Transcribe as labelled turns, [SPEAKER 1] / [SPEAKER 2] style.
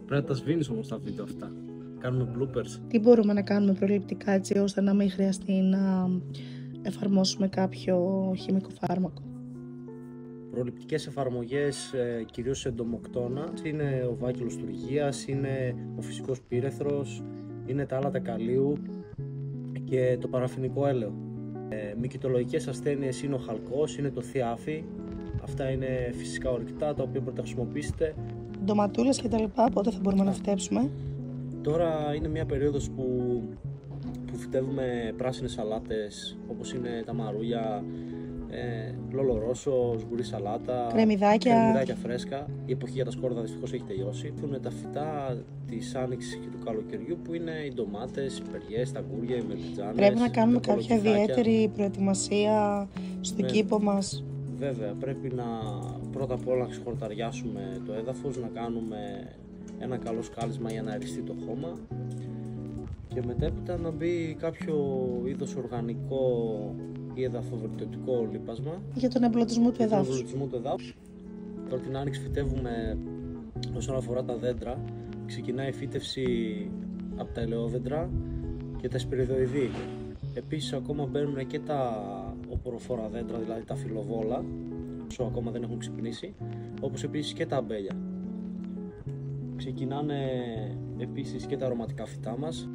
[SPEAKER 1] Πρέπει να τα σβήνεις όμως τα βίντεο αυτά. Κάνουμε bloopers.
[SPEAKER 2] Τι μπορούμε να κάνουμε προληπτικά έτσι ώστε να μην χρειαστεί να εφαρμόσουμε κάποιο χημικό φάρμακο?
[SPEAKER 1] Προληπτικές εφαρμογές, κυρίως σε εντομοκτώνα, είναι ο βάκελος τουργίας, είναι ο φυσικός πύρεθρος, είναι τα άλατα καλίου και το παραφινικό έλαιο. Μυκητολογικές ασθένειες είναι ο χαλκός, είναι το θιάφι. Αυτά είναι φυσικά ορυκτά τα οποία μπορείτε να χρησιμοποιήσετε.
[SPEAKER 2] Ντοματούλες και τα λοιπά, πότε θα μπορούμε να φυτέψουμε?
[SPEAKER 1] Τώρα είναι μια περίοδος που φυτεύουμε πράσινες σαλάτες, όπως είναι τα μαρούλια, λολορόσο, σγουρί σαλάτα, κρεμμυδάκια φρέσκα. Η εποχή για τα σκόρδα δυστυχώς έχει τελειώσει. Είναι τα φυτά της άνοιξης και του καλοκαιριού που είναι οι ντομάτες, οι περιές, τα αγκούρια, οι μελιτζάνες.
[SPEAKER 2] Πρέπει να κάνουμε κάποια ιδιαίτερη προετοιμασία στον κήπο μας?
[SPEAKER 1] Βέβαια, πρέπει πρώτα απ' όλα να ξεχορταριάσουμε το έδαφος, να κάνουμε ένα καλό σκάλισμα για να αεριστεί το χώμα και μετέπειτα να μπει κάποιο είδος οργανικό ή εδαφοβερτιωτικό λίπασμα
[SPEAKER 2] για τον εμπλουτισμό του εδάφους.
[SPEAKER 1] Τώρα την άνοιξη φυτεύουμε όσον αφορά τα δέντρα. Ξεκινάει η φύτευση από τα ελαιόδεντρα και τα σπυριδοειδή. Επίσης ακόμα μπαίνουν και τα οποροφόρα δέντρα, δηλαδή τα φιλοβόλα, όσο ακόμα δεν έχουν ξυπνήσει, όπως επίσης και τα αμπέλια. Ξεκινάνε επίσης και τα αρωματικά φυτά μας.